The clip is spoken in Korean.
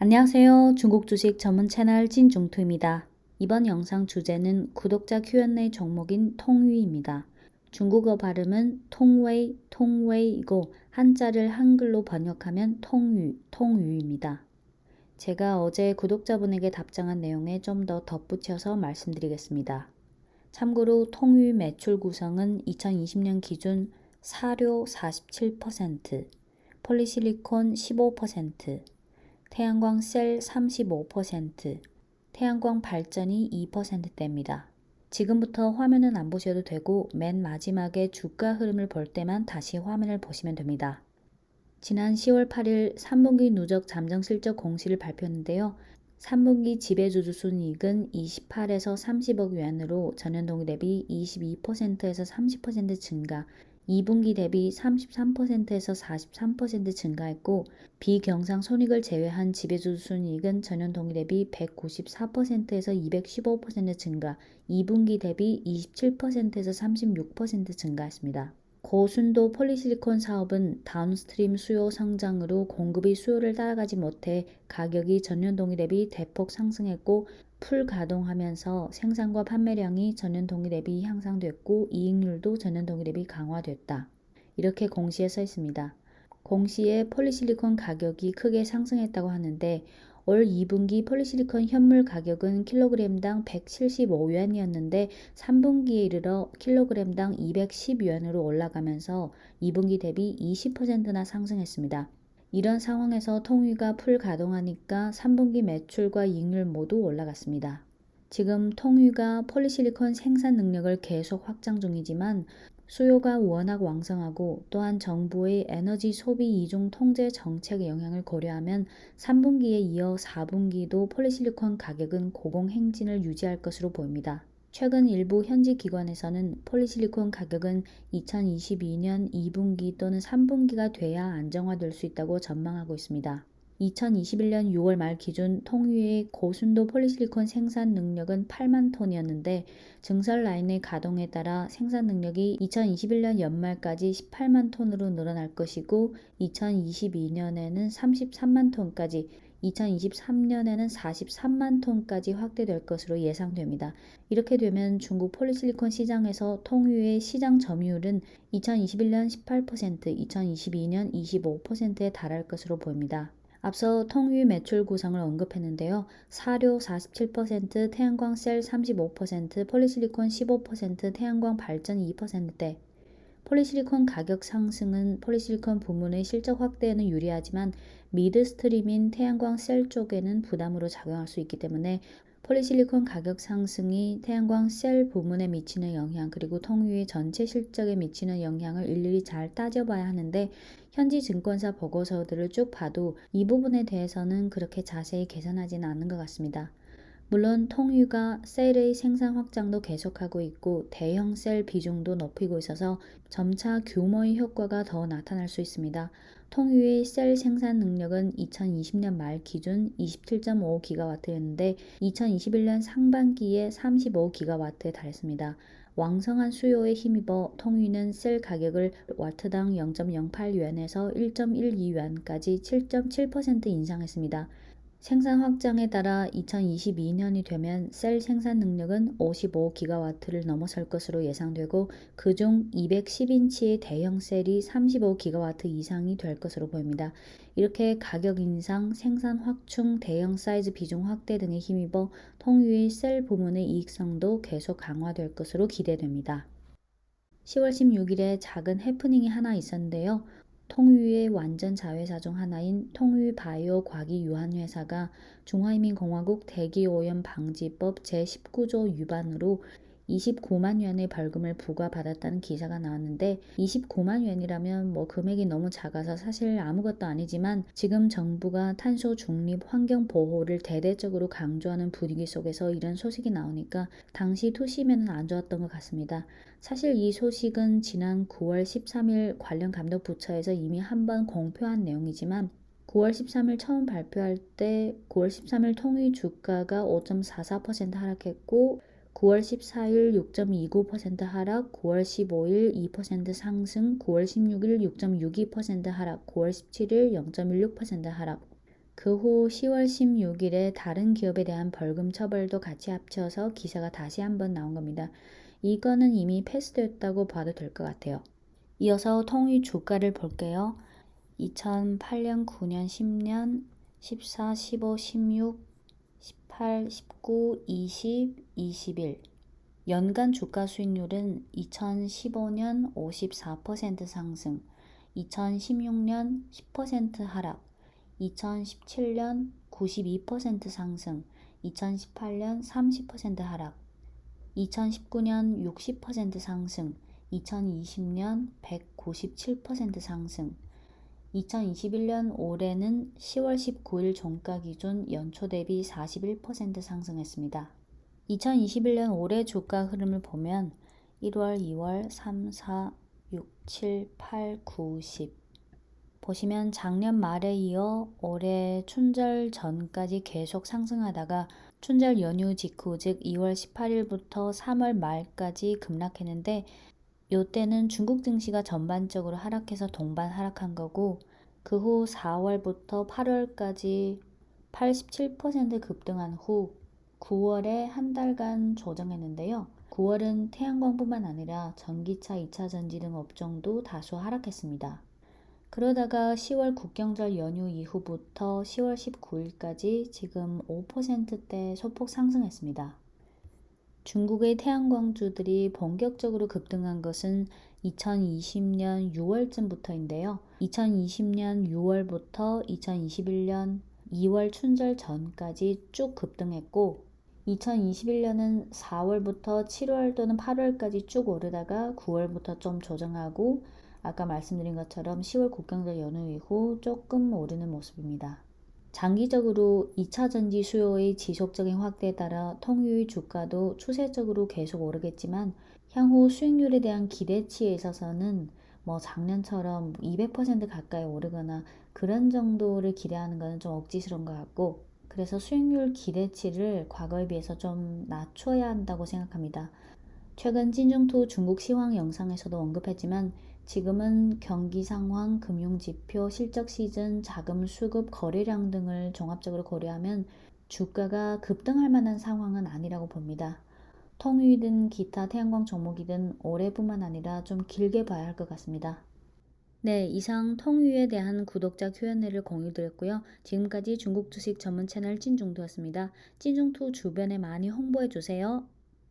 안녕하세요. 중국 주식 전문 채널 진중투입니다. 이번 영상 주제는 구독자 Q&A 종목인 통유입니다. 중국어 발음은 통웨이이고 한자를 한글로 번역하면 통유입니다. 제가 어제 구독자분에게 답장한 내용에 좀 더 덧붙여서 말씀드리겠습니다. 참고로 통유 매출 구성은 2020년 기준 사료 47%, 폴리실리콘 15%, 태양광 셀 35%, 태양광 발전이 2%대입니다. 지금부터 화면은 안 보셔도 되고 맨 마지막에 주가 흐름을 볼 때만 다시 화면을 보시면 됩니다. 지난 10월 8일 3분기 누적 잠정 실적 공시를 발표했는데요. 3분기 지배주주 순이익은 28에서 30억 위안으로 전년 동기 대비 22%에서 30% 증가, 2분기 대비 33%에서 43% 증가했고 비경상 손익을 제외한 지배주주 순이익은 전년 동기 대비 194%에서 215% 증가, 2분기 대비 27%에서 36% 증가했습니다. 고순도 폴리실리콘 사업은 다운스트림 수요 성장으로 공급이 수요를 따라가지 못해 가격이 전년 동기 대비 대폭 상승했고 풀 가동하면서 생산과 판매량이 전년 동기 대비 향상됐고 이익률도 전년 동기 대비 강화됐다. 이렇게 공시에 써 있습니다. 공시에 폴리실리콘 가격이 크게 상승했다고 하는데 올 2분기 폴리실리콘 현물 가격은 킬로그램당 175위안이었는데 3분기에 이르러 킬로그램당 210위안으로 올라가면서 2분기 대비 20%나 상승했습니다. 이런 상황에서 통유가 풀 가동하니까 3분기 매출과 이익률 모두 올라갔습니다. 지금 통유가 폴리실리콘 생산 능력을 계속 확장 중이지만 수요가 워낙 왕성하고 또한 정부의 에너지 소비 이중 통제 정책의 영향을 고려하면 3분기에 이어 4분기도 폴리실리콘 가격은 고공행진을 유지할 것으로 보입니다. 최근 일부 현지 기관에서는 폴리실리콘 가격은 2022년 2분기 또는 3분기가 돼야 안정화될 수 있다고 전망하고 있습니다. 2021년 6월 말 기준 통유의 고순도 폴리실리콘 생산 능력은 8만 톤이었는데 증설 라인의 가동에 따라 생산 능력이 2021년 연말까지 18만 톤으로 늘어날 것이고 2022년에는 33만 톤까지, 2023년에는 43만 톤까지 확대될 것으로 예상됩니다. 이렇게 되면 중국 폴리실리콘 시장에서 통유의 시장 점유율은 2021년 18%, 2022년 25%에 달할 것으로 보입니다. 앞서 통유 매출 구성을 언급했는데요. 사료 47%, 태양광 셀 35%, 폴리실리콘 15%, 태양광 발전 2%대. 폴리실리콘 가격 상승은 폴리실리콘 부문의 실적 확대에는 유리하지만 미드스트림인 태양광 셀 쪽에는 부담으로 작용할 수 있기 때문에 폴리실리콘 가격 상승이 태양광 셀 부문에 미치는 영향 그리고 통유의 전체 실적에 미치는 영향을 일일이 잘 따져봐야 하는데 현지 증권사 보고서들을 쭉 봐도 이 부분에 대해서는 그렇게 자세히 계산하지는 않는 것 같습니다. 물론 통유가 셀의 생산 확장도 계속하고 있고 대형 셀 비중도 높이고 있어서 점차 규모의 효과가 더 나타날 수 있습니다. 통유의 셀 생산 능력은 2020년 말 기준 27.5기가와트였는데 2021년 상반기에 35기가와트에 달했습니다. 왕성한 수요에 힘입어 통유는 셀 가격을 와트당 0.08위안에서 1.12위안까지 7.7% 인상했습니다. 생산 확장에 따라 2022년이 되면 셀 생산 능력은 55기가와트를 넘어설 것으로 예상되고 그중 210인치의 대형 셀이 35기가와트 이상이 될 것으로 보입니다. 이렇게 가격 인상, 생산 확충, 대형 사이즈 비중 확대 등에 힘입어 통유의 셀 부문의 이익성도 계속 강화될 것으로 기대됩니다. 10월 16일에 작은 해프닝이 하나 있었는데요. 통유의 완전 자회사 중 하나인 통유바이오 과기유한회사가 중화인민공화국 대기오염 방지법 제19조 위반으로 29만 위안의 벌금을 부과받았다는 기사가 나왔는데 29만 위안이라면 금액이 너무 작아서 사실 아무것도 아니지만 지금 정부가 탄소 중립 환경 보호를 대대적으로 강조하는 분위기 속에서 이런 소식이 나오니까 당시 투심에는 안 좋았던 것 같습니다. 사실 이 소식은 지난 9월 13일 관련 감독부처에서 이미 한번 공표한 내용이지만 9월 13일 처음 발표할 때 9월 13일 통유 주가가 5.44% 하락했고 9월 14일 6.29% 하락, 9월 15일 2% 상승, 9월 16일 6.62% 하락, 9월 17일 0.16% 하락. 그 후 10월 16일에 다른 기업에 대한 벌금 처벌도 같이 합쳐서 기사가 다시 한번 나온 겁니다. 이거는 이미 패스됐다고 봐도 될 것 같아요. 이어서 통위 주가를 볼게요. 2008년, 9년, 10년, 14, 15, 16, 18, 19, 20, 21 연간 주가 수익률은 2015년 54% 상승, 2016년 10% 하락, 2017년 92% 상승, 2018년 30% 하락, 2019년 60% 상승, 2020년 197% 상승, 2021년 올해는 10월 19일 종가 기준 연초 대비 41% 상승했습니다. 2021년 올해 주가 흐름을 보면 1월, 2월, 3, 4, 6, 7, 8, 9, 10 보시면 작년 말에 이어 올해 춘절 전까지 계속 상승하다가 춘절 연휴 직후 즉 2월 18일부터 3월 말까지 급락했는데 이때는 중국 증시가 전반적으로 하락해서 동반 하락한 거고 그 후 4월부터 8월까지 87% 급등한 후 9월에 한 달간 조정했는데요. 9월은 태양광뿐만 아니라 전기차, 2차 전지 등 업종도 다소 하락했습니다. 그러다가 10월 국경절 연휴 이후부터 10월 19일까지 지금 5%대 소폭 상승했습니다. 중국의 태양광주들이 본격적으로 급등한 것은 2020년 6월쯤부터인데요. 2020년 6월부터 2021년 2월 춘절 전까지 쭉 급등했고 2021년은 4월부터 7월 또는 8월까지 쭉 오르다가 9월부터 좀 조정하고 아까 말씀드린 것처럼 10월 국경절 연휴 이후 조금 오르는 모습입니다. 장기적으로 2차 전지 수요의 지속적인 확대에 따라 통유의 주가도 추세적으로 계속 오르겠지만 향후 수익률에 대한 기대치에 있어서는 작년처럼 200% 가까이 오르거나 그런 정도를 기대하는 것은 좀 억지스러운 것 같고 그래서 수익률 기대치를 과거에 비해서 좀 낮춰야 한다고 생각합니다. 최근 찐중투 중국 시황 영상에서도 언급했지만 지금은 경기 상황, 금융지표, 실적 시즌, 자금 수급, 거래량 등을 종합적으로 고려하면 주가가 급등할 만한 상황은 아니라고 봅니다. 통유이든 기타 태양광 종목이든 올해뿐만 아니라 좀 길게 봐야 할 것 같습니다. 네, 이상 통유에 대한 구독자 Q&A를 공유드렸고요. 지금까지 중국 주식 전문 채널 찐중투였습니다. 찐중투 주변에 많이 홍보해주세요.